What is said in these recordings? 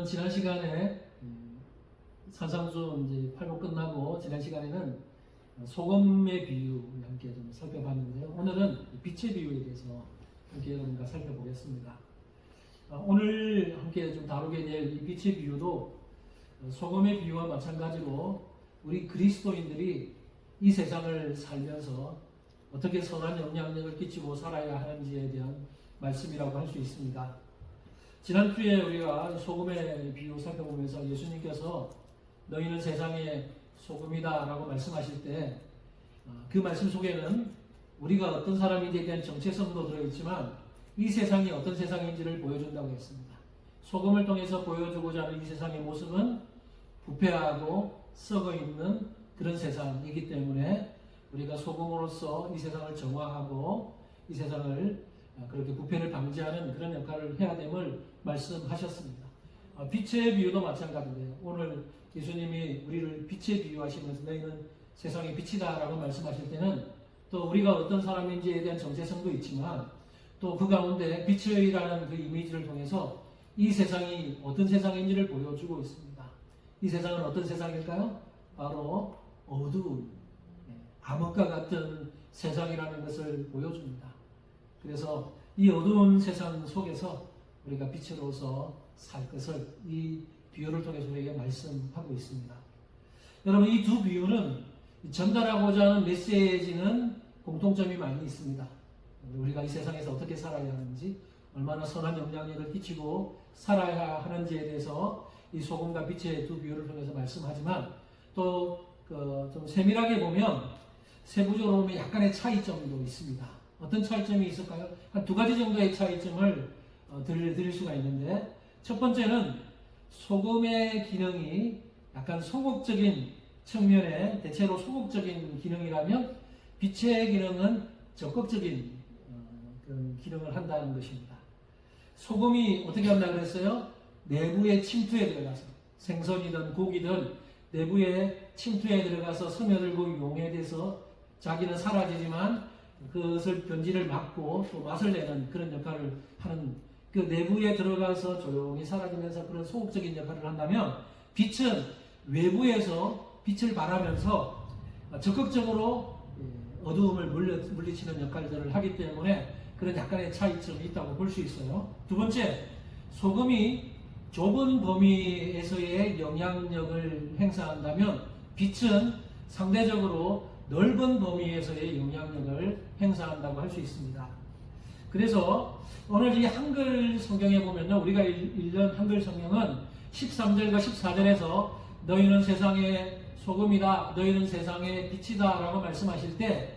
지난 시간에 산상수 이제 8부 끝나고 지난 시간에는 소금의 비유 함께 좀 살펴봤는데요. 오늘은 빛의 비유에 대해서 함께 여러분과 살펴보겠습니다. 오늘 함께 좀 다루게 될 이 빛의 비유도 소금의 비유와 마찬가지로 우리 그리스도인들이 이 세상을 살면서 어떻게 선한 영향력을 끼치고 살아야 하는지에 대한 말씀이라고 할 수 있습니다. 지난주에 우리가 소금의 비유 살펴보면서 예수님께서 너희는 세상의 소금이다 라고 말씀하실 때 그 말씀 속에는 우리가 어떤 사람인지에 대한 정체성도 들어있지만 이 세상이 어떤 세상인지를 보여준다고 했습니다. 소금을 통해서 보여주고자 하는 이 세상의 모습은 부패하고 썩어있는 그런 세상이기 때문에 우리가 소금으로서 이 세상을 정화하고 이 세상을 그렇게 부패를 방지하는 그런 역할을 해야 됨을 말씀하셨습니다. 빛의 비유도 마찬가지인데요. 오늘 예수님이 우리를 빛에 비유하시면서 너희는 세상의 빛이다 라고 말씀하실 때는 또 우리가 어떤 사람인지에 대한 정체성도 있지만 또 그 가운데 빛이라는 그 이미지를 통해서 이 세상이 어떤 세상인지를 보여주고 있습니다. 이 세상은 어떤 세상일까요? 바로 어두운 암흑과 같은 세상이라는 것을 보여줍니다. 그래서 이 어두운 세상 속에서 우리가 빛으로서 살 것을 이 비유를 통해서 우리에게 말씀하고 있습니다. 여러분, 이 두 비유는 전달하고자 하는 메시지는 공통점이 많이 있습니다. 우리가 이 세상에서 어떻게 살아야 하는지, 얼마나 선한 영향력을 끼치고 살아야 하는지에 대해서 이 소금과 빛의 두 비유를 통해서 말씀하지만 또 좀 세밀하게 보면 세부적으로 보면 약간의 차이점도 있습니다. 어떤 차이점이 있을까요? 한 두 가지 정도의 차이점을 드릴 수가 있는데, 첫 번째는 소금의 기능이 약간 소극적인 측면에 대체로 소극적인 기능이라면 빛의 기능은 적극적인 그런 기능을 한다는 것입니다. 소금이 어떻게 한다고 그랬어요? 내부의 침투에 들어가서 생선이든 고기든 내부의 침투에 들어가서 스며들고 용해돼서 자기는 사라지지만 그것을 변질을 막고 또 맛을 내는 그런 역할을 하는, 그 내부에 들어가서 조용히 사라지면서 그런 소극적인 역할을 한다면 빛은 외부에서 빛을 발하면서 적극적으로 어두움을 물리치는 역할들을 하기 때문에 그런 약간의 차이점이 있다고 볼 수 있어요. 두 번째, 소금이 좁은 범위에서의 영향력을 행사한다면 빛은 상대적으로 넓은 범위에서의 영향력을 행사한다고 할 수 있습니다. 그래서 오늘 이 한글 성경에 보면요, 우리가 읽는 한글 성경은 13절과 14절에서 너희는 세상의 소금이다, 너희는 세상의 빛이다 라고 말씀하실 때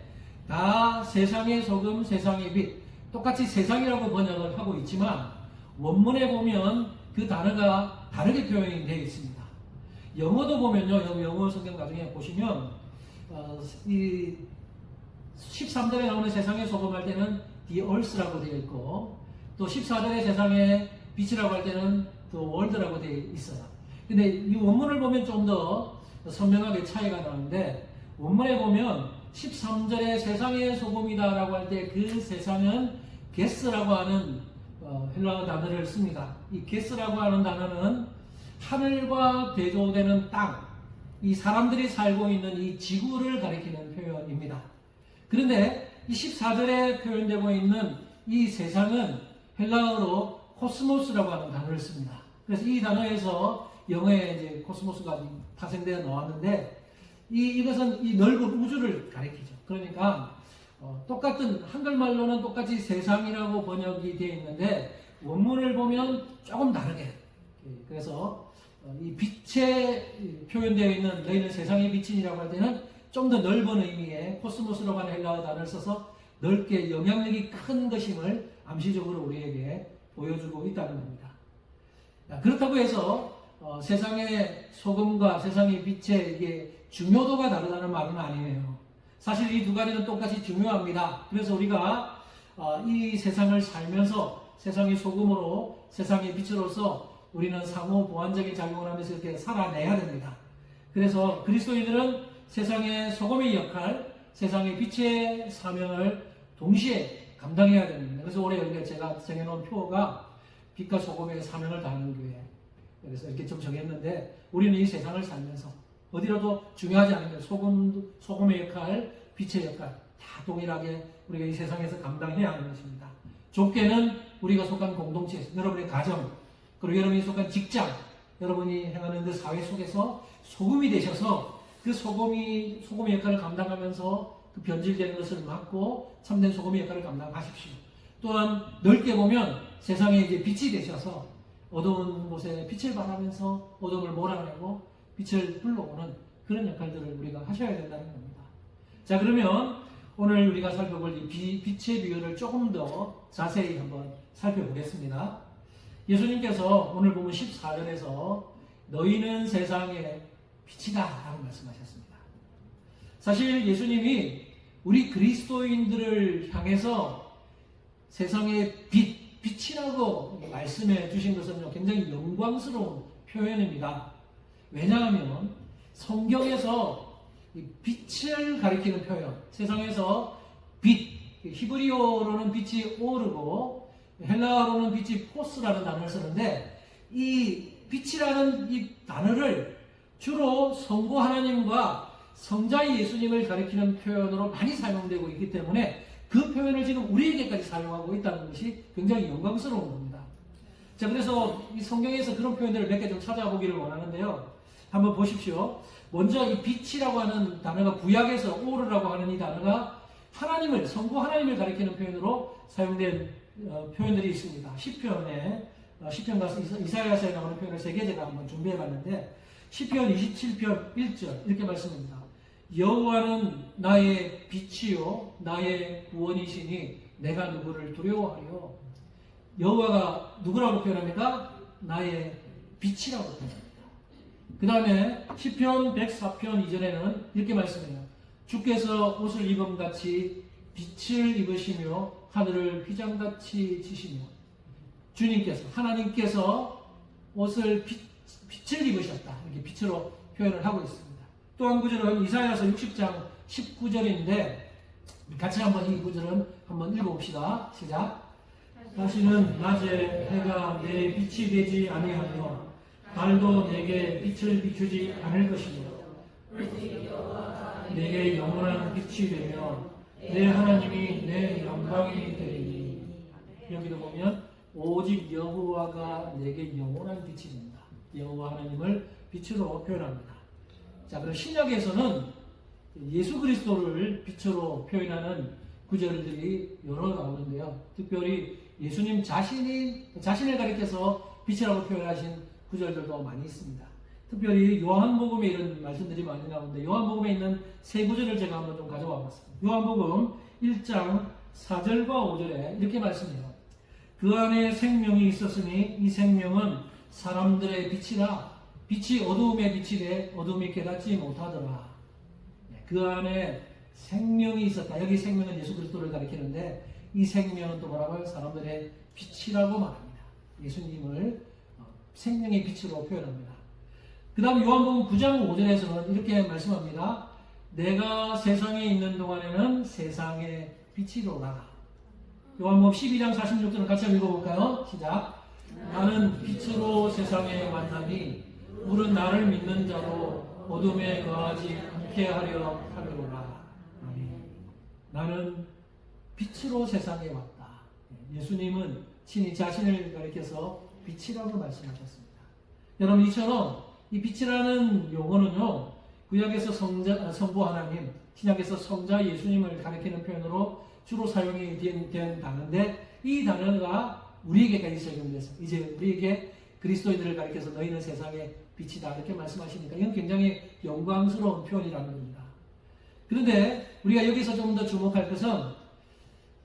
다 세상의 소금, 세상의 빛, 똑같이 세상이라고 번역을 하고 있지만 원문에 보면 그 단어가 다르게 표현이 되어 있습니다. 영어도 보면요, 영어 성경 나중에 보시면 이 13절에 나오는 세상의 소금 할 때는 the earth라고 되어 있고 또 14절에 세상의 빛이라고 할 때는 the world라고 되어 있어요. 근데 이 원문을 보면 좀 더 선명하게 차이가 나는데, 원문에 보면 13절에 세상의 소금이다 라고 할 때 그 세상은 게스라고 하는 헬라어 단어를 씁니다. 이 게스라고 하는 단어는 하늘과 대조되는 땅, 이 사람들이 살고 있는 이 지구를 가리키는 표현입니다. 그런데 이 14절에 표현되고 있는 이 세상은 헬라어로 코스모스라고 하는 단어를 씁니다. 그래서 이 단어에서 영어에 이제 코스모스가 파생되어 나왔는데 이것은 이 넓은 우주를 가리키죠. 그러니까 똑같은 한글말로는 똑같이 세상이라고 번역이 되어 있는데 원문을 보면 조금 다르게, 그래서 이 빛에 표현되어 있는 너희는 세상의 빛이라고 할 때는 좀 더 넓은 의미의 코스모스라고 하는 헬라어 단어를 써서 넓게 영향력이 큰 것임을 암시적으로 우리에게 보여주고 있다는 겁니다. 그렇다고 해서 세상의 소금과 세상의 빛의 이게 중요도가 다르다는 말은 아니에요. 사실 이 두 가지는 똑같이 중요합니다. 그래서 우리가 이 세상을 살면서 세상의 소금으로 세상의 빛으로서 우리는 상호 보완적인 작용을 하면서 이렇게 살아내야 됩니다. 그래서 그리스도인들은 세상의 소금의 역할, 세상의 빛의 사명을 동시에 감당해야 됩니다. 그래서 올해 여기가 제가 정해놓은 표가 빛과 소금의 사명을 다하는 교회. 그래서 이렇게 좀 정했는데 우리는 이 세상을 살면서 어디라도 중요하지 않은 게 소금의 역할, 빛의 역할 다 동일하게 우리가 이 세상에서 감당해야 하는 것입니다. 좁게는 우리가 속한 공동체에서 여러분의 가정, 그리고 여러분이 속한 직장, 여러분이 행하는 그 사회 속에서 소금이 되셔서 그 소금의 역할을 감당하면서 그 변질되는 것을 막고 참된 소금의 역할을 감당하십시오. 또한 넓게 보면 세상에 이제 빛이 되셔서 어두운 곳에 빛을 발하면서 어둠을 몰아내고 빛을 불러오는 그런 역할들을 우리가 하셔야 된다는 겁니다. 자, 그러면 오늘 우리가 살펴볼 이 빛의 비유를 조금 더 자세히 한번 살펴보겠습니다. 예수님께서 오늘 보면 14절에서 너희는 세상의 빛이다 라고 말씀하셨습니다. 사실 예수님이 우리 그리스도인들을 향해서 세상의 빛이라고 말씀해 주신 것은 굉장히 영광스러운 표현입니다. 왜냐하면 성경에서 빛을 가리키는 표현, 세상에서 빛, 히브리어로는 빛이 오르고 헬라어로는 빛이 포스라는 단어를 쓰는데 이 빛이라는 이 단어를 주로 성부 하나님과 성자 예수님을 가리키는 표현으로 많이 사용되고 있기 때문에 그 표현을 지금 우리에게까지 사용하고 있다는 것이 굉장히 영광스러운 겁니다. 자, 그래서 이 성경에서 그런 표현들을 몇 개 좀 찾아보기를 원하는데요. 한번 보십시오. 먼저 이 빛이라고 하는 단어가 구약에서 오르라고 하는 이 단어가 하나님을, 성부 하나님을 가리키는 표현으로 사용된 표현들이 있습니다. 시편 가서 이사야서에 나오는 표현을 세 개 제가 한번 준비해 봤는데 시편 27편 1절 이렇게 말씀합니다. 여호와는 나의 빛이요 나의 구원이시니 내가 누구를 두려워하리요. 여호와가 누구라고 표현합니까? 나의 빛이라고 표현합니다. 그 다음에 시편 104편 2절에는 이렇게 말씀해요. 주께서 옷을 입음같이 빛을 입으시며 하늘을 휘장같이 지시며 주님께서 하나님께서 옷을 빛을 입으셨다. 이렇게 빛으로 표현을 하고 있습니다. 또 한 구절은 이사야서 60장 19절인데 같이 한번 이 구절은 한번 읽어봅시다. 시작. 다시는 낮에 해가 내 빛이 되지 아니하며 달도 내게 빛을 비추지 않을 것이며 내게 영원한 빛이 되며 내 하나님이 내 영광이 되리니. 여기도 보면 오직 여호와가 내게 영원한 빛이 된다. 여호와 하나님을 빛으로 표현합니다. 자, 그럼 신약에서는 예수 그리스도를 빛으로 표현하는 구절들이 여러 나오는데요. 특별히 예수님 자신을 가리켜서 빛이라고 표현하신 구절들도 많이 있습니다. 특별히 요한복음에 이런 말씀들이 많이 나오는데 요한복음에 있는 세 구절을 제가 한번 좀 가져와 봤습니다. 요한복음 1장 4절과 5절에 이렇게 말씀해요. 그 안에 생명이 있었으니 이 생명은 사람들의 빛이라. 빛이 어두움에 빛이 돼 어두움이 깨닫지 못하더라. 그 안에 생명이 있었다. 여기 생명은 예수 그리스도를 가리키는데 이 생명은 또 뭐라고요? 사람들의 빛이라고 말합니다. 예수님을 생명의 빛으로 표현합니다. 그 다음 요한복음 9장 5절에서는 이렇게 말씀합니다. 내가 세상에 있는 동안에는 세상의 빛이로라. 요한복음 12장 46절을 같이 한번 읽어볼까요? 시작. 나는 빛으로 세상에 왔나니 우는 나를 믿는 자로 어둠에 거하지 않게 하려 함이로라. 나는 빛으로 세상에 왔다. 예수님은 친히 자신을 가리켜서 빛이라고 말씀하셨습니다. 여러분, 이처럼 이 빛이라는 용어는요, 구약에서 성부 하나님, 신약에서 성자 예수님을 가리키는 표현으로 주로 사용이 된 단어인데 이 단어가 우리에게까지 적용돼서 이제 우리에게 그리스도인들을 가리켜서 너희는 세상의 빛이다 이렇게 말씀하시니까 이건 굉장히 영광스러운 표현이라는 겁니다. 그런데 우리가 여기서 좀 더 주목할 것은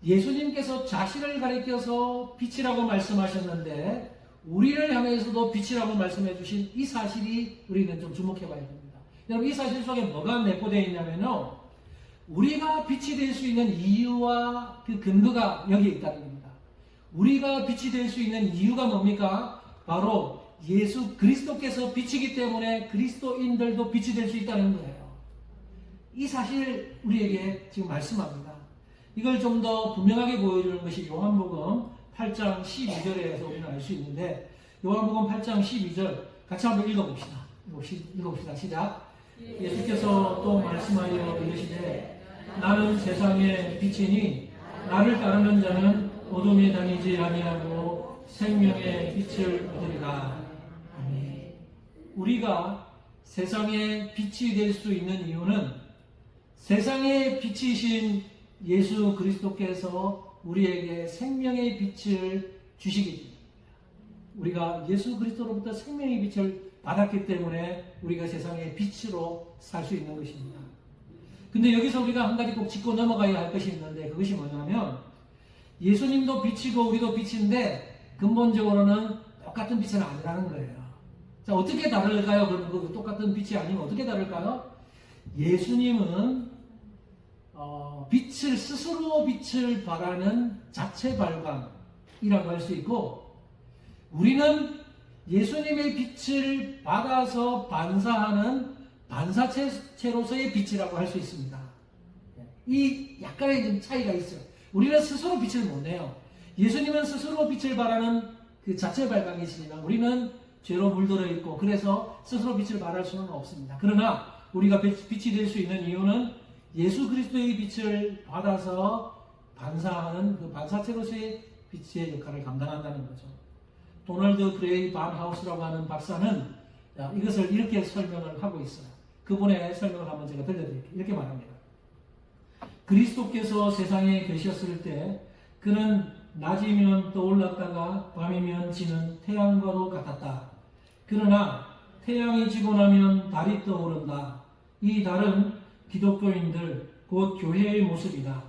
예수님께서 자신을 가리켜서 빛이라고 말씀하셨는데 우리를 향해서도 빛이라고 말씀해 주신 이 사실이 우리는 좀 주목해 봐야 됩니다. 여러분, 이 사실 속에 뭐가 내포되어 있냐면요, 우리가 빛이 될 수 있는 이유와 그 근거가 여기에 있다는 겁니다. 우리가 빛이 될 수 있는 이유가 뭡니까? 바로 예수 그리스도께서 빛이기 때문에 그리스도인들도 빛이 될 수 있다는 거예요. 이 사실 우리에게 지금 말씀합니다. 이걸 좀 더 분명하게 보여주는 것이 요한복음 8장 12절에서 우리는 알 수 있는데 요한복음 8장 12절 같이 한번 읽어봅시다. 시작. 예수께서 또 말씀하여 이르시되 나는 세상의 빛이니 나를 따르는 자는 어둠에 다니지 아니하고 생명의 빛을 얻으리라. 아멘. 우리가 세상의 빛이 될 수 있는 이유는 세상의 빛이신 예수 그리스도께서 우리에게 생명의 빛을 주시기 때문입니다. 우리가 예수 그리스도로부터 생명의 빛을 받았기 때문에 우리가 세상의 빛으로 살 수 있는 것입니다. 근데 여기서 우리가 한 가지 꼭 짚고 넘어가야 할 것이 있는데 그것이 뭐냐면 예수님도 빛이고 우리도 빛인데 근본적으로는 똑같은 빛은 아니라는 거예요. 자, 어떻게 다를까요? 그럼 그 똑같은 빛이 아니면 어떻게 다를까요? 예수님은 빛을 스스로 빛을 발하는 자체 발광이라고 할 수 있고 우리는 예수님의 빛을 받아서 반사하는 반사체로서의 빛이라고 할 수 있습니다. 이 약간의 좀 차이가 있어요. 우리는 스스로 빛을 못 내요. 예수님은 스스로 빛을 발하는 그 자체 발광이시지만 우리는 죄로 물들어 있고 그래서 스스로 빛을 발할 수는 없습니다. 그러나 우리가 빛이 될 수 있는 이유는 예수 그리스도의 빛을 받아서 반사하는 그 반사체로서의 빛의 역할을 감당한다는 거죠. 도널드 그레이 반하우스라고 하는 박사는 이것을 이렇게 설명을 하고 있어요. 그분의 설명을 한번 제가 들려드릴게요. 이렇게 말합니다. 그리스도께서 세상에 계셨을 때 그는 낮이면 떠올랐다가 밤이면 지는 태양과도 같았다. 그러나 태양이 지고 나면 달이 떠오른다. 이 달은 기독교인들 곧 교회의 모습이다.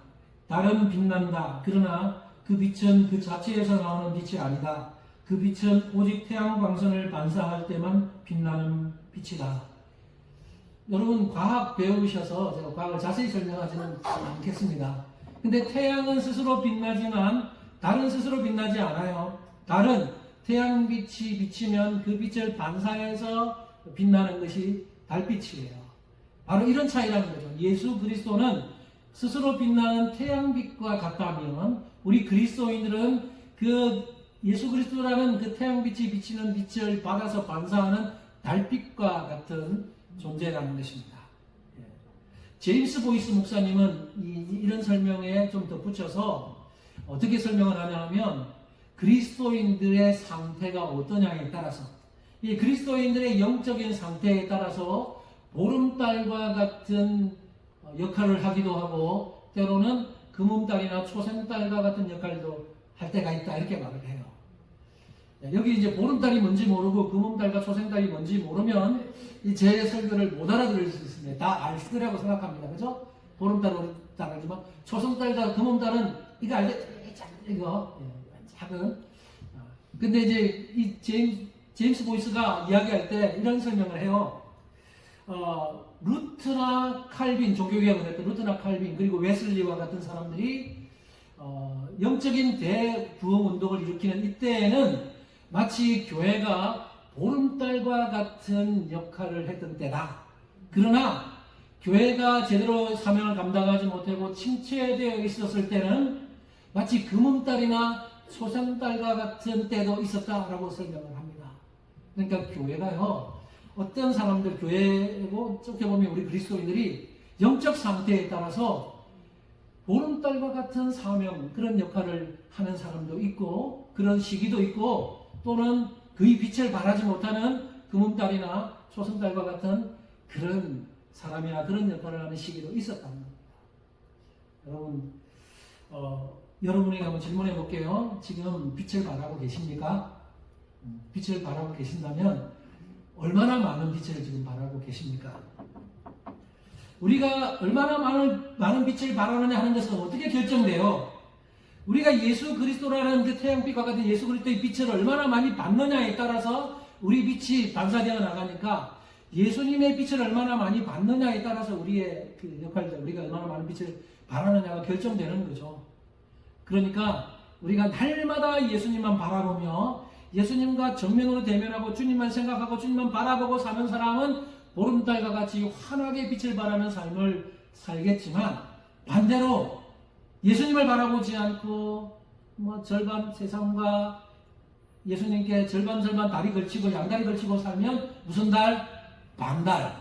달은 빛난다. 그러나 그 빛은 그 자체에서 나오는 빛이 아니다. 그 빛은 오직 태양 광선을 반사할 때만 빛나는 빛이다. 여러분 과학 배우셔서 제가 과학을 자세히 설명하지는 않겠습니다. 근데 태양은 스스로 빛나지만 달은 스스로 빛나지 않아요. 달은 태양빛이 비치면 그 빛을 반사해서 빛나는 것이 달빛이에요. 바로 이런 차이라는 거죠. 예수 그리스도는 스스로 빛나는 태양빛과 같다면 우리 그리스도인들은 그 예수 그리스도라는 그 태양빛이 비치는 빛을 받아서 반사하는 달빛과 같은 존재라는 것입니다. 제임스 보이스 목사님은 이런 설명에 좀 덧붙여서 어떻게 설명을 하냐면 그리스도인들의 상태가 어떠냐에 따라서 이 그리스도인들의 영적인 상태에 따라서 보름달과 같은 역할을 하기도 하고 때로는 금음달이나 초생달과 같은 역할도 할 때가 있다 이렇게 말을 해요. 여기 이제 보름달이 뭔지 모르고 금음달과 초생달이 뭔지 모르면 제 설교를 못 알아들을 수 있습니다. 다 알 거라고 생각합니다. 그죠? 보름달은 알지만 초생달과 금음달은 이거 알죠? 이거 작은. 근데 이제 이 제임스 보이스가 이야기할 때 이런 설명을 해요. 루트나 칼빈, 종교개혁을 했던 루트나 칼빈 그리고 웨슬리와 같은 사람들이 영적인 대부흥 운동을 일으키는 이때에는 마치 교회가 보름달과 같은 역할을 했던 때다. 그러나 교회가 제대로 사명을 감당하지 못하고 침체되어 있었을 때는 마치 금음달이나 초생달과 같은 때도 있었다라고 설명을 합니다. 그러니까 교회가요, 어떤 사람들, 교회고 어떻게 보면 우리 그리스도인들이 영적 상태에 따라서 보름달과 같은 사명, 그런 역할을 하는 사람도 있고 그런 시기도 있고 또는 그의 빛을 발하지 못하는 금음달이나 초승달과 같은 그런 사람이나 그런 역할을 하는 시기도 있었다는 겁니다. 여러분, 여러분에게 한번 질문해 볼게요. 지금 빛을 발하고 계십니까? 빛을 발하고 계신다면 얼마나 많은 빛을 지금 발하고 계십니까? 우리가 얼마나 많은 빛을 발하느냐 하는 것은 어떻게 결정돼요? 우리가 예수 그리스도라는 그 태양빛과 같은 예수 그리스도의 빛을 얼마나 많이 받느냐에 따라서 우리 빛이 반사되어 나가니까 예수님의 빛을 얼마나 많이 받느냐에 따라서 우리의 그 역할들, 우리가 얼마나 많은 빛을 발하느냐가 결정되는 거죠. 그러니까 우리가 날마다 예수님만 바라보며 예수님과 정면으로 대면하고 주님만 생각하고 주님만 바라보고 사는 사람은 보름달과 같이 환하게 빛을 발하는 삶을 살겠지만 반대로 예수님을 바라보지 않고 절반 세상과 예수님께 절반 다리 걸치고 양다리 걸치고 살면 무슨 달? 반달.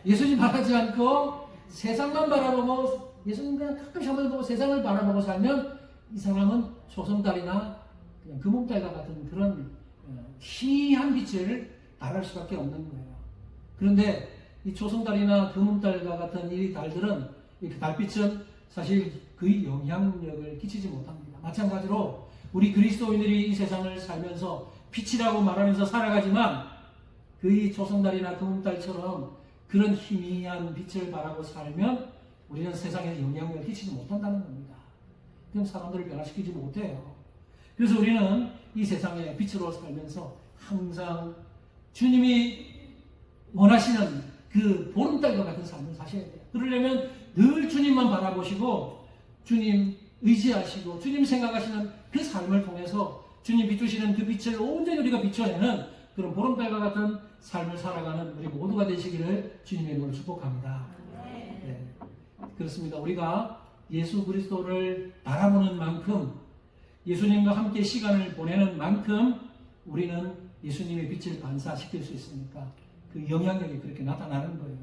예수님 바라지 않고 세상만 바라보고 예수님 그냥 가끔씩 한번 보고 세상을 바라보고 살면 이 사람은 초승달이나 그냥 금음달과 같은 그런 희미한 빛을 발할 수밖에 없는 거예요. 그런데 이 초승달이나 금음달과 같은 이 달들은 이 달빛은 사실 거의 영향력을 끼치지 못합니다. 마찬가지로 우리 그리스도인들이 이 세상을 살면서 빛이라고 말하면서 살아가지만 거의 초승달이나 금음달처럼 그런 희미한 빛을 발하고 살면 우리는 세상에 영향력을 끼치지 못한다는 겁니다. 그럼 사람들을 변화시키지 못해요. 그래서 우리는 이 세상에 빛으로 살면서 항상 주님이 원하시는 그 보름달과 같은 삶을 사셔야 돼요. 그러려면 늘 주님만 바라보시고 주님 의지하시고 주님 생각하시는 그 삶을 통해서 주님 비추시는 그 빛을 온전히 우리가 비춰내는 그런 보름달과 같은 삶을 살아가는 우리 모두가 되시기를 주님의 이름으로 축복합니다. 네. 그렇습니다. 우리가 예수 그리스도를 바라보는 만큼 예수님과 함께 시간을 보내는 만큼 우리는 예수님의 빛을 반사시킬 수 있으니까 그 영향력이 그렇게 나타나는 거예요.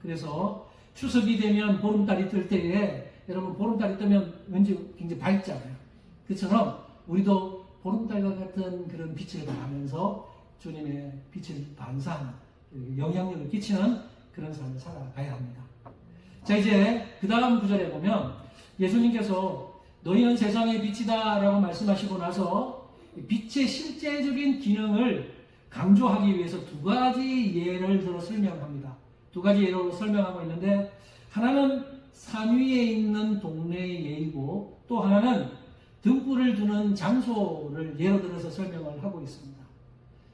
그래서 추석이 되면 보름달이 뜰 때에 여러분 보름달이 뜨면 왠지 굉장히 밝잖아요. 그처럼 우리도 보름달과 같은 그런 빛을 바라면서 주님의 빛을 반사하는 영향력을 끼치는 그런 삶을 살아가야 합니다. 자, 이제 그 다음 구절에 보면 예수님께서 너희는 세상의 빛이다 라고 말씀하시고 나서 빛의 실제적인 기능을 강조하기 위해서 두 가지 예를 들어 설명합니다. 두 가지 예로 설명하고 있는데 하나는 산 위에 있는 동네의 예이고 또 하나는 등불을 두는 장소를 예로 들어서 설명을 하고 있습니다.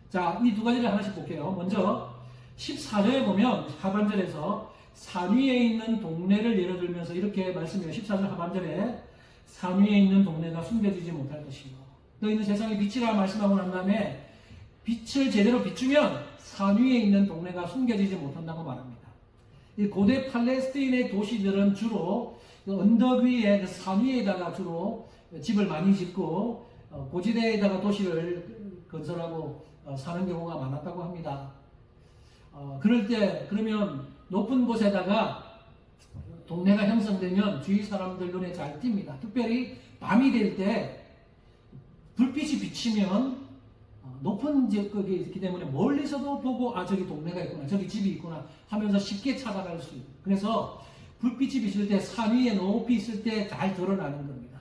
자, 이 두 가지를 하나씩 볼게요. 먼저 14절에 보면 하반절에서 산 위에 있는 동네를 예로 들면서 이렇게 말씀해요. 14절 하반절에 산 위에 있는 동네가 숨겨지지 못할 것이요. 너희는 세상의 빛이라 말씀하고 난 다음에 빛을 제대로 비추면 산 위에 있는 동네가 숨겨지지 못한다고 말합니다. 이 고대 팔레스타인의 도시들은 주로 언덕 위에 산 위에다가 주로 집을 많이 짓고 고지대에다가 도시를 건설하고 사는 경우가 많았다고 합니다. 그럴 때 그러면 높은 곳에다가 동네가 형성되면 주위 사람들 눈에 잘 띕니다. 특별히 밤이 될 때 불빛이 비치면 높은 지역이 있기 때문에 멀리서도 보고 저기 동네가 있구나 저기 집이 있구나 하면서 쉽게 찾아갈 수 있고 그래서 불빛이 비칠 때 산 위에 높이 있을 때 잘 드러나는 겁니다.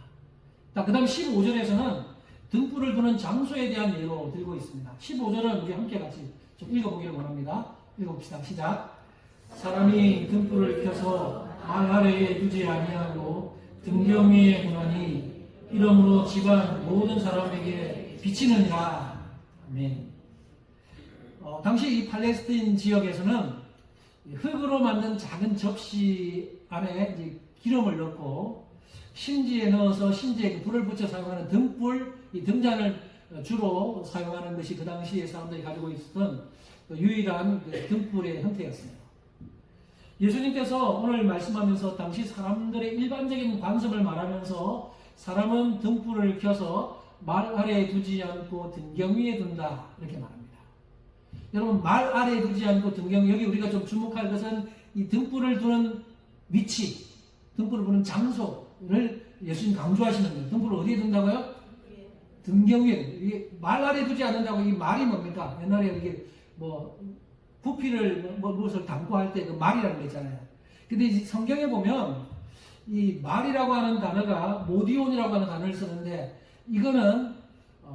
자, 그 다음 15절에서는 등불을 두는 장소에 대한 예로 들고 있습니다. 15절은 우리 함께 같이 좀 읽어보기를 원합니다. 읽어봅시다. 시작. 사람이 등불을 켜서 말 아래에 두지 아니하고 등경 위에 두나니 이러므로 집안 모든 사람에게 비치느니라. 아멘. 당시 이 팔레스타인 지역에서는 흙으로 만든 작은 접시 안에 이제 기름을 넣고 심지에 넣어서 심지에 불을 붙여 사용하는 등불, 이 등잔을 주로 사용하는 것이 그 당시에 사람들이 가지고 있었던 유일한 등불의 형태였습니다. 예수님께서 오늘 말씀하면서 당시 사람들의 일반적인 관습을 말하면서 사람은 등불을 켜서 말 아래에 두지 않고 등경 위에 둔다 이렇게 말합니다. 여러분 말 아래에 두지 않고 등경 여기 우리가 좀 주목할 것은 이 등불을 두는 위치, 등불을 두는 장소를 예수님 강조하시는 거예요. 등불을 어디에 둔다고요? 등경 위에. 이게 말 아래에 두지 않는다고 이 말이 뭡니까? 옛날에 이게 뭐 부피를 무엇을 담고 할 때 그 말이라는 거 있잖아요. 근데 이제 성경에 보면 이 말이라고 하는 단어가 모디온이라고 하는 단어를 쓰는데 이거는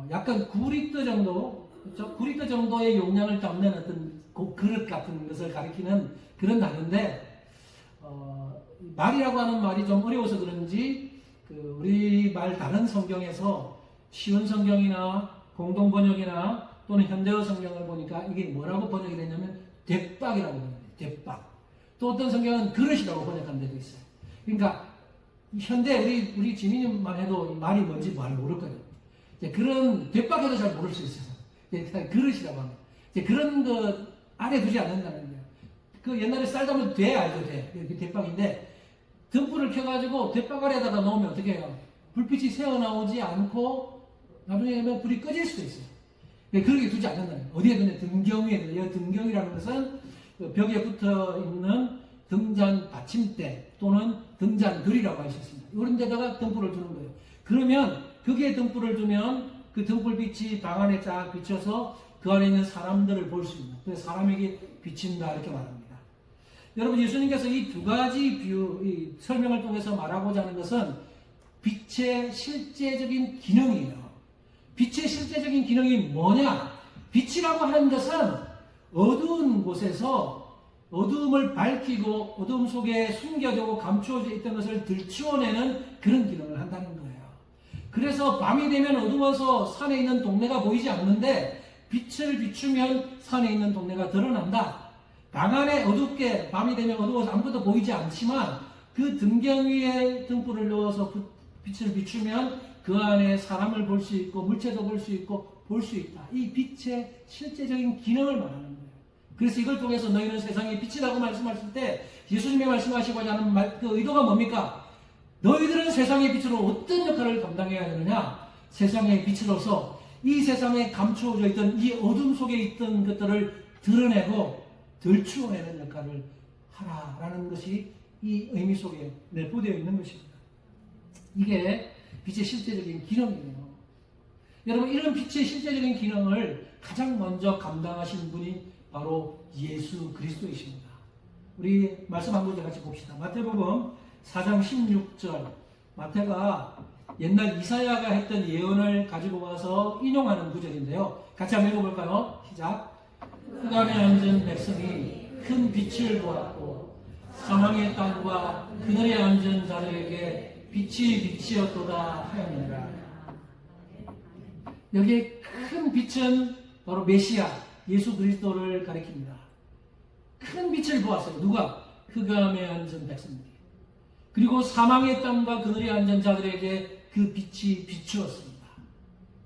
약간 9리터 정도, 그렇죠? 9리터 정도의 용량을 담는 어떤 그릇 같은 것을 가리키는 그런 단어인데 말이라고 하는 말이 좀 어려워서 그런지 우리 말 다른 성경에서 쉬운 성경이나 공동 번역이나 또는 현대어 성경을 보니까 이게 뭐라고 번역이 되냐면 대박이라고 번역이 돼요. 대박. 또 어떤 성경은 그릇이라고 번역한 데도 있어요. 그러니까 현대 우리 지민님만 해도 말이 뭔지 말 모를 거예요. 그런 대박해도 잘 모를 수 있어요. 그릇이라고 합니다. 그런 거 안에 두지 않는다는 거예요. 그 옛날에 쌀 담을 돼 알죠? 돼. 이렇게 대박인데 등불을 켜가지고 대박 아래에다가 놓으면 어떻게 해요? 불빛이 새어나오지 않고 나중에 뭐 불이 꺼질 수도 있어요. 그렇게 두지 않는다. 어디에 두냐? 등경위에 두냐. 등경이라는 것은 벽에 붙어 있는 등잔 받침대 또는 등잔들이라고 하셨습니다. 이런 데다가 등불을 두는 거예요. 그러면 거기에 등불을 두면 그 등불빛이 방 안에 쫙 비쳐서 그 안에 있는 사람들을 볼 수 있는, 그래서 사람에게 비친다 이렇게 말합니다. 여러분, 예수님께서 이 두 가지 비유, 이 설명을 통해서 말하고자 하는 것은 빛의 실제적인 기능이에요. 빛의 실제적인 기능이 뭐냐? 빛이라고 하는 것은 어두운 곳에서 어두움을 밝히고 어두움 속에 숨겨지고 감추어져 있던 것을 들추어내는 그런 기능을 한다는 거예요. 그래서 밤이 되면 어두워서 산에 있는 동네가 보이지 않는데 빛을 비추면 산에 있는 동네가 드러난다. 방 안에 어둡게 밤이 되면 어두워서 아무것도 보이지 않지만 그 등경 위에 등불을 넣어서 빛을 비추면 그 안에 사람을 볼 수 있고 물체도 볼 수 있고 볼 수 있다. 이 빛의 실제적인 기능을 말하는 거예요. 그래서 이걸 통해서 너희는 세상의 빛이라고 말씀하실 때 예수님이 말씀하시고자 하는 그 의도가 뭡니까? 너희들은 세상의 빛으로 어떤 역할을 감당해야 되느냐? 세상의 빛으로서 이 세상에 감추어져 있던 이 어둠 속에 있던 것들을 드러내고 들추어내는 역할을 하라라는 것이 이 의미 속에 내포되어 있는 것입니다. 이게 빛의 실제적인 기능이에요. 여러분, 이런 빛의 실제적인 기능을 가장 먼저 감당하신 분이 바로 예수 그리스도이십니다. 우리 말씀 한 구절 같이 봅시다. 마태복음 4장 16절. 마태가 옛날 이사야가 했던 예언을 가지고 와서 인용하는 구절인데요. 같이 한번 읽어볼까요? 시작. 흑암에 앉은 백성이 큰 빛을 보았고 사망의 땅과 그늘에 앉은 자들에게 빛이 빛이었도다 하였느니라. 여기에 큰 빛은 바로 메시아 예수 그리스도를 가리킵니다. 큰 빛을 보았어요. 누가? 흑암에 앉은 백성들이. 그리고 사망의 땅과 그늘에 앉은 자들에게 그 빛이 비추었습니다.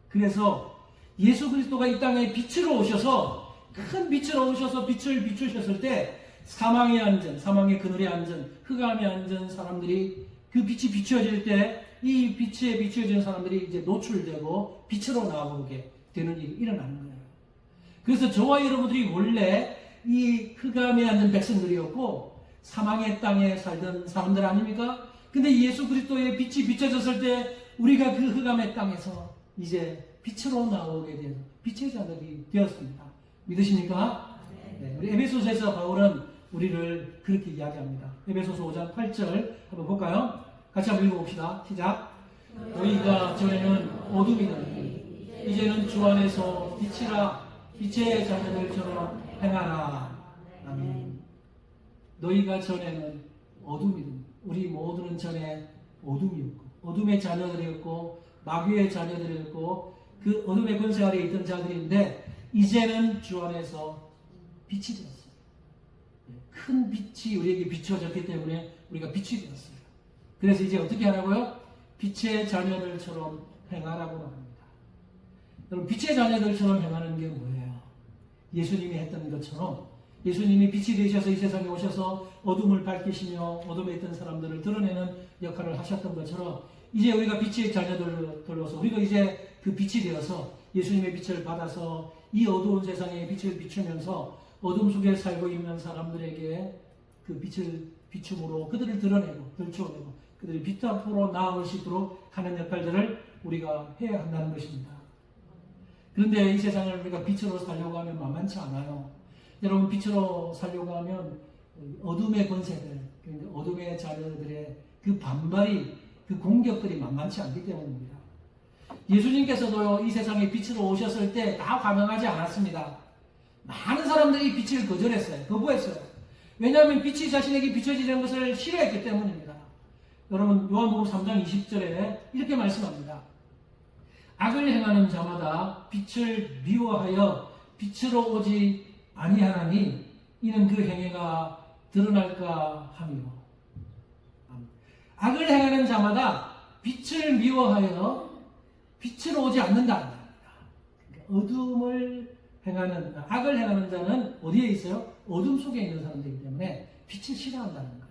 그래서 예수 그리스도가 이 땅에 빛으로 오셔서 큰 빛으로 오셔서 빛을 비추셨을 때 사망에 앉은, 사망의 그늘에 앉은, 흑암에 앉은 사람들이 그 빛이 비추어질 때 이 빛에 비추어진 사람들이 이제 노출되고 빛으로 나오게 되는 일이 일어나는 거예요. 그래서 저와 여러분들이 원래 이 흑암에 앉은 백성들이었고 사망의 땅에 살던 사람들 아닙니까? 근데 예수 그리스도의 빛이 비춰졌을 때 우리가 그 흑암의 땅에서 이제 빛으로 나오게 된 빛의 자들이 되었습니다. 믿으십니까? 네, 우리 에베소서에서 바울은 우리를 그렇게 이야기합니다. 에베소서 5장 8절 한번 볼까요? 같이 한번 읽어봅시다. 시작. 너희가 전에는 어둠이더니 이제는 주 안에서 빛이라 빛의 자녀들처럼 행하라. 아멘. 너희가 전에는 어둠이더니 우리 모두는 전에 어둠이었고 어둠의 자녀들이었고 마귀의 자녀들이었고 그 어둠의 권세 아래에 있던 자들인데 이제는 주 안에서 빛이 되었어요. 큰 빛이 우리에게 비춰졌기 때문에 우리가 빛이 되었어요. 그래서 이제 어떻게 하라고요? 빛의 자녀들처럼 행하라고 말합니다. 여러분, 빛의 자녀들처럼 행하는 게 뭐예요? 예수님이 했던 것처럼 예수님이 빛이 되셔서 이 세상에 오셔서 어둠을 밝히시며 어둠에 있던 사람들을 드러내는 역할을 하셨던 것처럼 이제 우리가 빛의 자녀들로서 우리가 이제 그 빛이 되어서 예수님의 빛을 받아서 이 어두운 세상에 빛을 비추면서 어둠 속에 살고 있는 사람들에게 그 빛을 비춤으로 그들을 드러내고 들추어내고 그들이 빛 앞으로 나아올 수 있도록 하는 역할들을 우리가 해야 한다는 것입니다. 그런데 이 세상을 우리가 빛으로 살려고 하면 만만치 않아요. 여러분, 빛으로 살려고 하면 어둠의 권세들, 어둠의 자녀들의 그 반발이, 그 공격들이 만만치 않기 때문입니다. 예수님께서도 이 세상에 빛으로 오셨을 때 다 반응하지 않았습니다. 많은 사람들이 빛을 거절했어요. 거부했어요. 왜냐하면 빛이 자신에게 비춰지는 것을 싫어했기 때문입니다. 여러분, 요한복음 3장 20절에 이렇게 말씀합니다. 악을 행하는 자마다 빛을 미워하여 빛으로 오지 아니하나니 이는 그 행위가 드러날까 함이요. 악을 행하는 자마다 빛을 미워하여 빛으로 오지 않는다. 그러니까 어둠을 행하는, 악을 행하는 자는 어디에 있어요? 어둠 속에 있는 사람들이기 때문에 빛을 싫어한다는 거예요.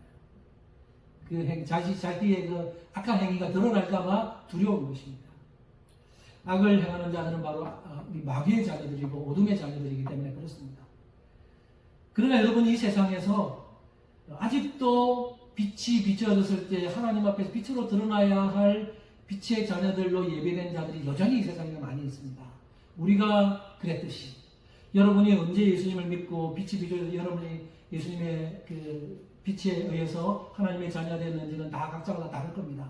그 자기의 그 악한 행위가 드러날까봐 두려운 것입니다. 악을 행하는 자들은 바로 우리 마귀의 자녀들이고 어둠의 자녀들이기 때문에 그렇습니다. 그러나 여러분, 이 세상에서 아직도 빛이 비춰졌을 때 하나님 앞에서 빛으로 드러나야 할 빛의 자녀들로 예배된 자들이 여전히 이 세상에 많이 있습니다. 우리가 그랬듯이 여러분이 언제 예수님을 믿고 빛이 비춰져서 여러분이 예수님의 그 빛에 의해서 하나님의 자녀가 됐는지는 다 각자가 다 다를 겁니다.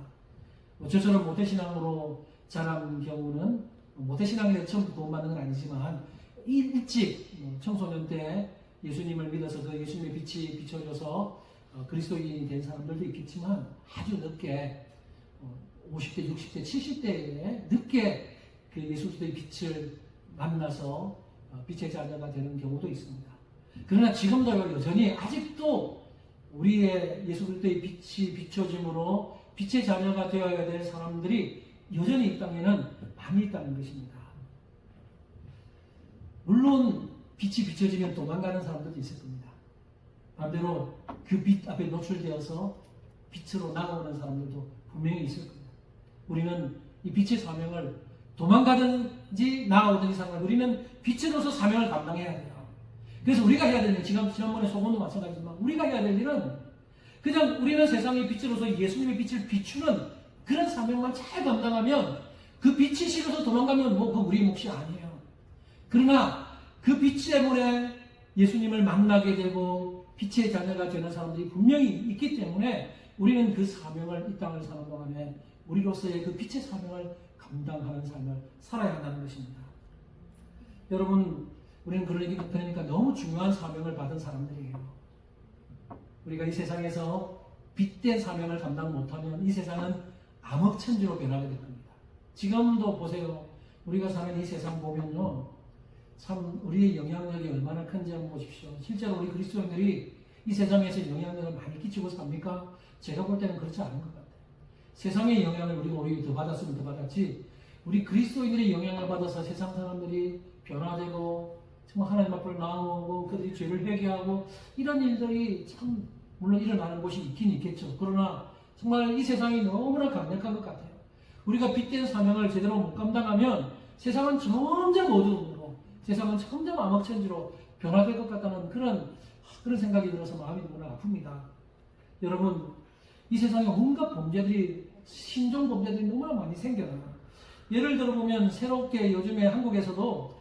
저처럼 모태신앙으로 자란 경우는 모태신앙에 처음부터 구원받는 건 아니지만 일찍 청소년 때 예수님을 믿어서 그 예수님의 빛이 비춰져서 그리스도인이 된 사람들도 있겠지만 아주 늦게 50대, 60대, 70대에 늦게 그 예수 그리스도의 빛을 만나서 빛의 자녀가 되는 경우도 있습니다. 그러나 지금도 여전히 아직도 우리의 예수 그리스도의 빛이 비춰짐으로 빛의 자녀가 되어야 될 사람들이 여전히 이 땅에는 많이 있다는 것입니다. 물론 빛이 비춰지면 도망가는 사람들도 있을 겁니다. 반대로 그 빛 앞에 노출되어서 빛으로 나아오는 사람들도 분명히 있을 겁니다. 우리는 이 빛의 사명을 도망가든지 나아오든지 상관없이 우리는 빛으로서 사명을 감당해야 돼요. 그래서 우리가 해야 되는, 지난번에 소금도 마찬가지지만 우리가 해야 될 일은 그냥 우리는 세상의 빛으로서 예수님의 빛을 비추는 그런 사명만 잘 감당하면 그 빛이 싫어서 도망가면 그 우리 몫이 아니에요. 그러나 그 빛 때문에 예수님을 만나게 되고 빛의 자녀가 되는 사람들이 분명히 있기 때문에 우리는 그 사명을 이 땅을 사는 동안에 우리로서의 그 빛의 사명을 감당하는 삶을 살아야 한다는 것입니다. 여러분, 우리는 그러니까 너무 중요한 사명을 받은 사람들이에요. 우리가 이 세상에서 빛된 사명을 감당 못하면 이 세상은 암흑천지로 변하게 될 겁니다. 지금도 보세요. 우리가 사는 이 세상 보면요, 참 우리의 영향력이 얼마나 큰지 한번 보십시오. 실제로 우리 그리스도인들이 이 세상에서 영향력을 많이 끼치고 삽니까? 제가 볼 때는 그렇지 않은 것 같아요. 세상의 영향을 우리가 오히려 더 받았으면 더 받았지, 우리 그리스도인들의 영향을 받아서 세상 사람들이 변화되고 정말 하나님 앞으로 나오고 그들이 죄를 회개하고 이런 일들이 참 물론 일어나는 곳이 있긴 있겠죠. 그러나 정말 이 세상이 너무나 강력한 것 같아요. 우리가 빛된 사명을 제대로 못 감당하면 세상은 점점 어두움으로, 세상은 점점 암흑천지로 변화될 것 같다는 그런 생각이 들어서 마음이 너무나 아픕니다. 여러분, 이 세상에 온갖 범죄들이, 신종 범죄들이 너무나 많이 생겨나요. 예를 들어보면 새롭게 요즘에 한국에서도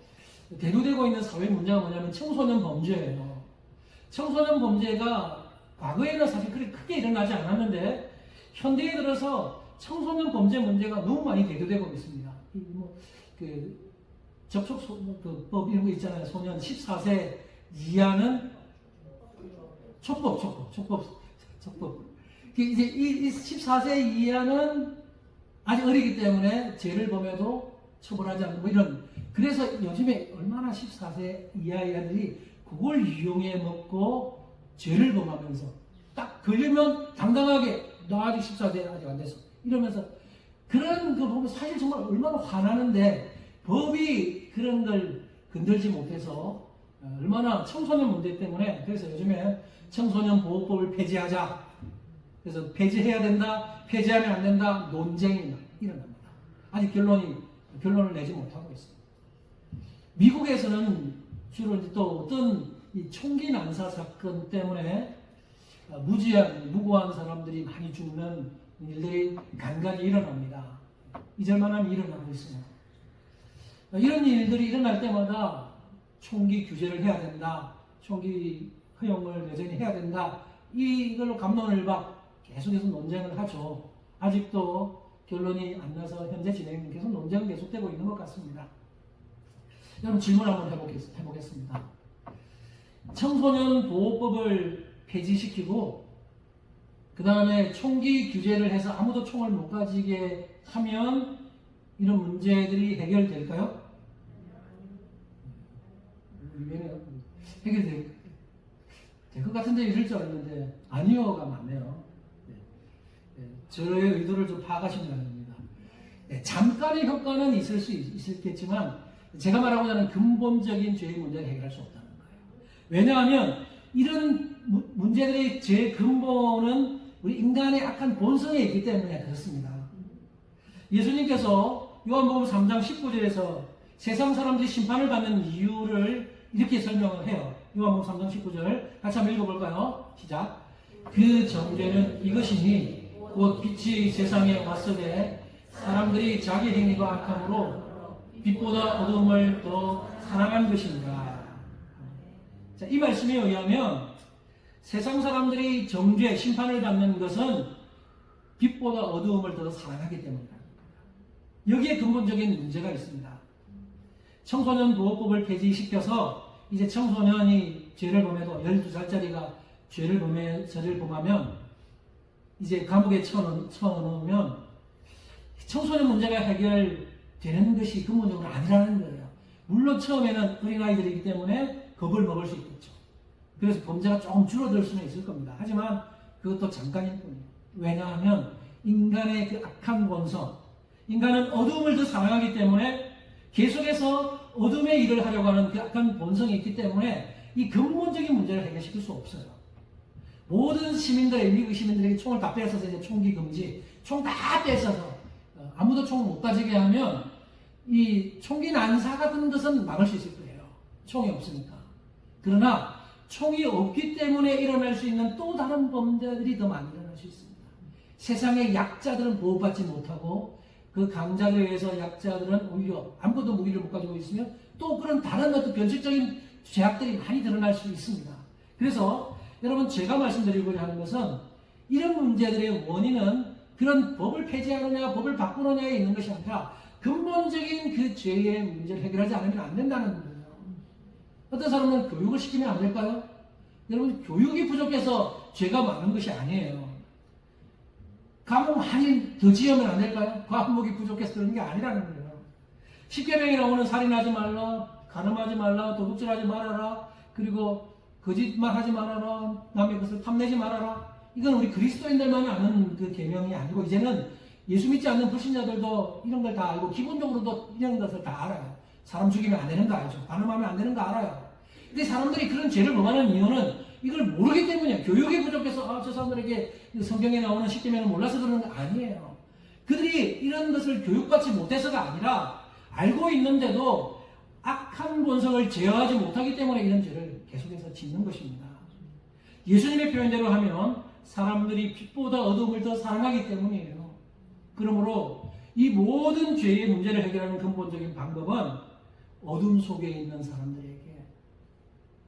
대두되고 있는 사회 문제가 뭐냐면 청소년 범죄예요. 청소년 범죄가 과거에는 사실 그렇게 크게 일어나지 않았는데 현대에 들어서 청소년 범죄 문제가 너무 많이 대두되고 있습니다. 접촉법 이런 거 있잖아요. 소년 14세 이하는 촉법. 이제 이 14세 이하는 아직 어리기 때문에 죄를 범해도 처벌하지 않는 이런. 그래서 요즘에 얼마나 14세 이하의 아들이 그걸 이용해 먹고 죄를 범하면서 딱 걸리면 당당하게 너 아직 14세 아직 안 됐어 이러면서 그런 걸 보면 사실 정말 얼마나 화나는데 법이 그런 걸 건들지 못해서 얼마나 청소년 문제 때문에 그래서 요즘에 청소년 보호법을 폐지하자. 그래서 폐지해야 된다, 폐지하면 안 된다 논쟁이 일어납니다. 아직 결론을 내지 못하고 있습니다. 미국에서는 주로 또 어떤 이 총기 난사 사건 때문에 무고한 사람들이 많이 죽는 일들이 간간히 일어납니다. 잊을만하면 일어나고 있습니다. 이런 일들이 일어날 때마다 총기 규제를 해야 된다, 총기 허용을 여전히 해야 된다, 이걸로 갑론을박 계속해서 논쟁을 하죠. 아직도 결론이 안 나서 현재 진행 계속 논쟁은 계속되고 있는 것 같습니다. 여러분, 질문 한번 해보겠습니다. 청소년 보호법을 폐지시키고 그 다음에 총기 규제를 해서 아무도 총을 못 가지게 하면 이런 문제들이 해결될까요? 해결될 것 같은데 이럴 줄 알았는데 아니요가 맞네요. 저의 의도를 좀 파악하시면 됩니다. 잠깐의 효과는 있을 수 있겠지만 제가 말하고자 하는 근본적인 죄의 문제를 해결할 수 없다는 거예요. 왜냐하면 이런 문제들의 제 근본은 우리 인간의 악한 본성에 있기 때문에 그렇습니다. 예수님께서 요한복음 3장 19절에서 세상 사람들이 심판을 받는 이유를 이렇게 설명을 해요. 요한복음 3장 19절 같이 한번 읽어볼까요? 시작. 그 정죄는 이것이니 곧 빛이 세상에 왔으되 사람들이 자기 행위가 악함으로 빛보다 어둠을 더 사랑한 것인가. 자, 이 말씀에 의하면 세상 사람들이 정죄, 심판을 받는 것은 빛보다 어두움을 더 사랑하기 때문입니다. 여기에 근본적인 문제가 있습니다. 청소년 보호법을 폐지시켜서 이제 청소년이 죄를 범해도 12살짜리가 죄를 범하면 이제 감옥에 쳐넣으면 청소년 문제가 해결되는 것이 근본적으로 아니라는 거예요. 물론 처음에는 어린아이들이기 때문에 겁을 먹을 수 있겠죠. 그래서 범죄가 조금 줄어들 수는 있을 겁니다. 하지만 그것도 잠깐일 뿐이에요. 왜냐하면 인간의 그 악한 본성, 인간은 어둠을 더 사랑하기 때문에 계속해서 어둠의 일을 하려고 하는 그 악한 본성이 있기 때문에 이 근본적인 문제를 해결시킬 수 없어요. 모든 시민들의, 미국 시민들에게 총을 다 뺏어서 이제 총기 금지, 총 다 뺏어서 아무도 총 못 가지게 하면 이 총기 난사 같은 것은 막을 수 있을 거예요. 총이 없으니까. 그러나 총이 없기 때문에 일어날 수 있는 또 다른 범죄들이 더 많이 일어날 수 있습니다. 세상의 약자들은 보호받지 못하고 그 강자들에 의해서 약자들은 오히려 아무것도 무기를 못 가지고 있으면 또 그런 다른 어떤 변칙적인 죄악들이 많이 드러날 수 있습니다. 그래서 여러분 제가 말씀드리고자 하는 것은 이런 문제들의 원인은 그런 법을 폐지하느냐 법을 바꾸느냐에 있는 것이 아니라 근본적인 그 죄의 문제를 해결하지 않으면 안 된다는 거예요. 어떤 사람은 교육을 시키면 안 될까요? 여러분 교육이 부족해서 죄가 많은 것이 아니에요. 감옥 많이 더 지으면 안 될까요? 과목이 부족해서 그런 게 아니라는 거예요. 십계명에 나오는 살인하지 말라, 간음하지 말라, 도둑질하지 말아라, 그리고 거짓말하지 말아라, 남의 것을 탐내지 말아라. 이건 우리 그리스도인들만이 아는 그 계명이 아니고 이제는 예수 믿지 않는 불신자들도 이런 걸 다 알고 기본적으로도 이런 것을 다 알아요. 사람 죽이면 안 되는 거 알죠. 간음하면 안 되는 거 알아요. 근데 사람들이 그런 죄를 범하는 이유는 이걸 모르기 때문이에요. 교육이 부족해서 저 사람들에게 성경에 나오는 십계명을 몰라서 그러는 거 아니에요. 그들이 이런 것을 교육받지 못해서가 아니라 알고 있는데도 악한 본성을 제어하지 못하기 때문에 이런 죄를 계속해서 짓는 것입니다. 예수님의 표현대로 하면 사람들이 빛보다 어둠을 더 사랑하기 때문이에요. 그러므로 이 모든 죄의 문제를 해결하는 근본적인 방법은 어둠 속에 있는 사람들에게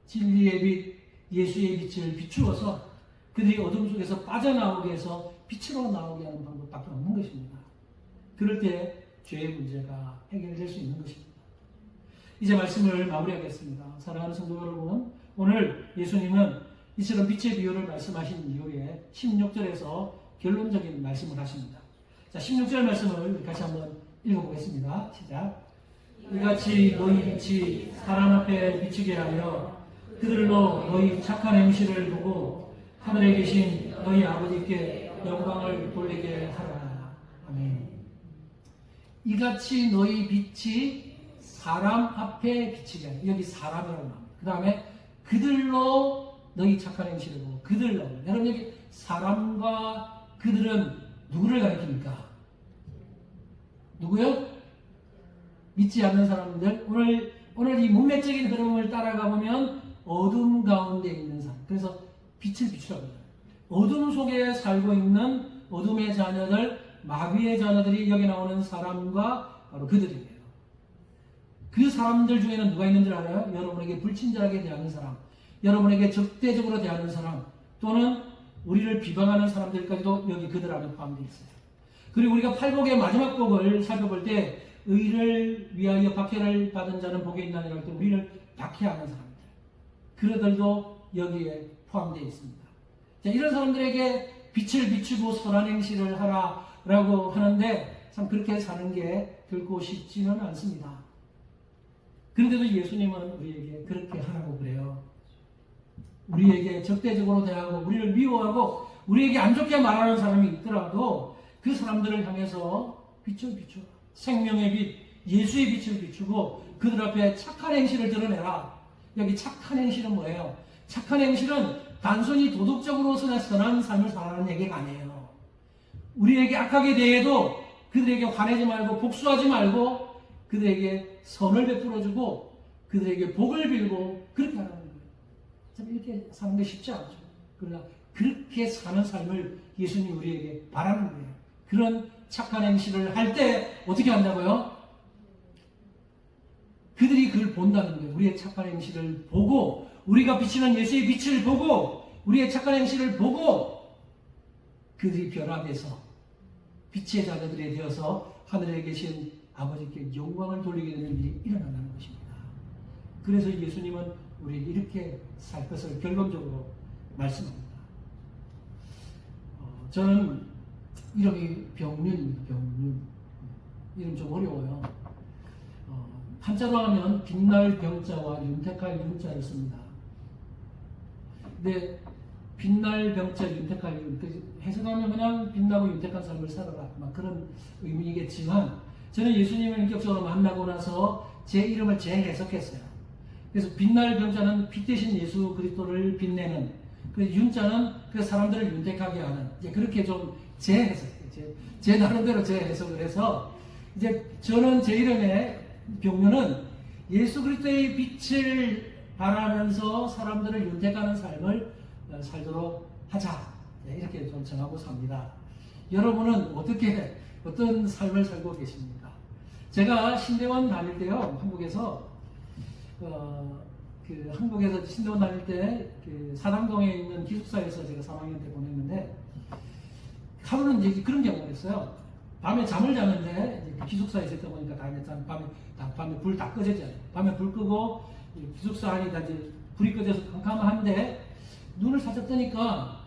진리의 빛, 예수의 빛을 비추어서 그들이 어둠 속에서 빠져나오게 해서 빛으로 나오게 하는 방법밖에 없는 것입니다. 그럴 때 죄의 문제가 해결될 수 있는 것입니다. 이제 말씀을 마무리하겠습니다. 사랑하는 성도 여러분, 오늘 예수님은 이처럼 빛의 비유를 말씀하신 이후에 16절에서 결론적인 말씀을 하십니다. 자, 16절 말씀을 같이 한번 읽어보겠습니다. 시작. 이같이 너희 빛이 사람 앞에 비추게 하여 그들로 너희 착한 행실을 보고 하늘에 계신 너희 아버지께 영광을 돌리게 하라. 아멘. 이같이 너희 빛이 사람 앞에 비치게 하여. 여기 사람이라고 합니다. 그 다음에 그들로 너희 착한 행실을 보고 그들로. 여러분 여기 사람과 그들은 누구를 가리킵니까? 누구요? 믿지 않는 사람들. 오늘 이 문맥적인 흐름을 따라가 보면 어둠 가운데 있는 사람. 그래서 빛을 비추라고 해요. 어둠 속에 살고 있는 어둠의 자녀들, 마귀의 자녀들이 여기 나오는 사람과 바로 그들이에요. 그 사람들 중에는 누가 있는 줄 알아요? 여러분에게 불친절하게 대하는 사람, 여러분에게 적대적으로 대하는 사람, 또는 우리를 비방하는 사람들까지도 여기 그들 안에 포함되어 있어요. 그리고 우리가 팔복의 마지막 복을 살펴볼 때 의를 위하여 박해를 받은 자는 복이 있나니라 할 때 우리를 박해하는 사람들, 그들도 여기에 포함되어 있습니다. 자, 이런 사람들에게 빛을 비추고 선한 행실을 하라라고 하는데 참 그렇게 사는 게 결코 쉽지는 않습니다. 그런데도 예수님은 우리에게 그렇게 하라고 그래요. 우리에게 적대적으로 대하고 우리를 미워하고 우리에게 안 좋게 말하는 사람이 있더라도 그 사람들을 향해서 빛을 비추라. 생명의 빛, 예수의 빛을 비추고 그들 앞에 착한 행실을 드러내라. 여기 착한 행실은 뭐예요? 착한 행실은 단순히 도덕적으로 선한 삶을 살아가는 얘기가 아니에요. 우리에게 악하게 대해도 그들에게 화내지 말고 복수하지 말고 그들에게 선을 베풀어주고 그들에게 복을 빌고 그렇게 하라는 거예요. 참 이렇게 사는 게 쉽지 않죠. 그러나 그렇게 사는 삶을 예수님이 우리에게 바라는 거예요. 그런 착한 행실을 할 때 어떻게 한다고요? 그들이 그걸 본다는 거예요. 우리의 착한 행실을 보고 우리가 비치는 예수의 빛을 보고 우리의 착한 행실을 보고 그들이 변화돼서 빛의 자녀들이 되어서 하늘에 계신 아버지께 영광을 돌리게 되는 일이 일어난다는 것입니다. 그래서 예수님은 우리에게 이렇게 살 것을 결론적으로 말씀합니다. 저는 이름이 병륜입니다. 병륜. 이름 좀 어려워요. 한자로 하면 빛날 병자와 윤택할 윤자를 씁니다. 근데 빛날 병자, 윤택할 윤, 해석하면 그냥 빛나고 윤택한 삶을 살아라, 막 그런 의미이겠지만 저는 예수님을 인격적으로 만나고 나서 제 이름을 재해석했어요. 그래서 빛날 병자는 빛 대신 예수 그리스도를 빛내는, 그 윤자는 그 사람들을 윤택하게 하는, 이제 그렇게 좀 재해석해요. 제 나름대로 재해석을 해서 이제 저는 제 이름의 병류는 예수 그리스도의 빛을 바라면서 사람들을 윤택하는 삶을 살도록 하자, 이렇게 좀 정하고 삽니다. 여러분은 어떤 삶을 살고 계십니까? 제가 신대원 다닐 때요, 한국에서 신대원 다닐 때 사당동에 있는 기숙사에서 제가 3학년 때 보냈는데 하루는 이제 그런 경험을 했어요. 밤에 잠을 자는데 기숙사에 있었다 보니까 밤에 불 다 꺼졌잖아요. 밤에 불 끄고 기숙사 안이 다 이제 불이 꺼져서 캄캄한데 눈을 살짝 뜨니까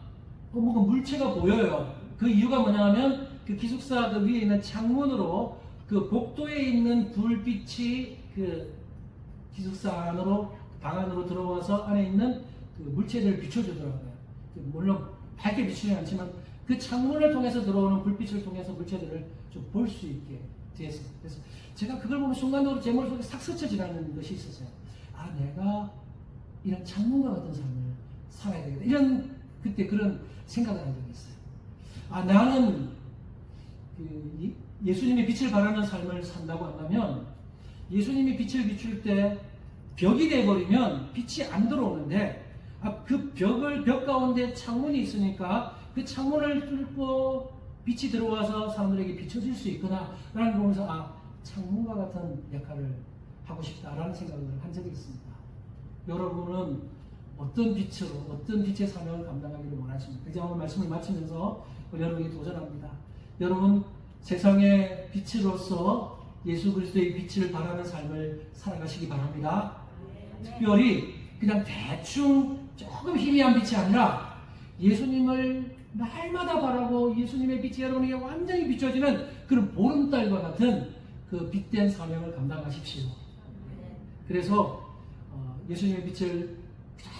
뭔가 물체가 보여요. 그 이유가 뭐냐면 그 기숙사 그 위에 있는 창문으로 그 복도에 있는 불빛이 그 기숙사 안으로, 방 안으로 들어와서 안에 있는 그 물체들을 비춰주더라고요. 물론 밝게 비추지는 않지만 그 창문을 통해서 들어오는 불빛을 통해서 물체들을 좀 볼 수 있게 됐어요. 그래서 제가 그걸 보면 순간적으로 제 머릿속에 싹 스쳐 지나는 것이 있었어요. 아, 내가 이런 창문과 같은 삶을 살아야 되겠다. 그때 그런 생각을 한 적이 있어요. 아, 나는 예수님의 빛을 바라는 삶을 산다고 한다면 예수님이 빛을 비출 때 벽이 되어버리면 빛이 안 들어오는데, 그 벽 가운데 창문이 있으니까 그 창문을 뚫고 빛이 들어와서 사람들에게 비춰질 수 있구나 라는 걸 보면서 창문과 같은 역할을 하고 싶다라는 생각을 한 적이 있습니다. 여러분은 어떤 빛으로, 어떤 빛의 사명을 감당하기를 원하십니까? 이제 오늘 말씀을 마치면서 여러분이 도전합니다. 여러분 세상의 빛으로서 예수 그리스도의 빛을 바라는 삶을 살아가시기 바랍니다. 특별히 그냥 대충 조금 희미한 빛이 아니라 예수님을 날마다 바라고 예수님의 빛이 여러분에게 완전히 비춰지는 그런 보름달과 같은 그 빛된 사명을 감당하십시오. 그래서 예수님의 빛을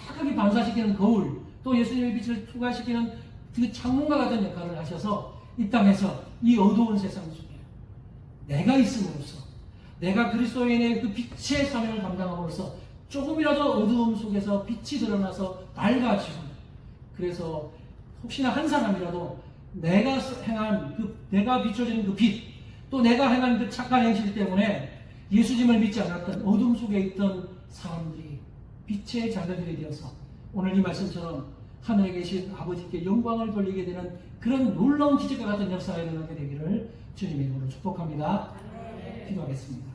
착하게 반사시키는 거울, 또 예수님의 빛을 투과시키는 그 창문과 같은 역할을 하셔서 이 땅에서 이 어두운 세상 속에 내가 있음으로써, 내가 그리스도인의 그 빛의 사명을 감당함으로써 조금이라도 어두움 속에서 빛이 드러나서 밝아지고, 그래서 혹시나 한 사람이라도 내가 행한 내가 비춰지는 그 빛, 또 내가 행한 그 착한 행실 때문에 예수님을 믿지 않았던 어둠 속에 있던 사람들이 빛의 자녀들이 되어서 오늘 이 말씀처럼 하늘에 계신 아버지께 영광을 돌리게 되는 그런 놀라운 기적과 같은 역사가 일어나게 되기를 주님의 이름으로 축복합니다. 기도하겠습니다.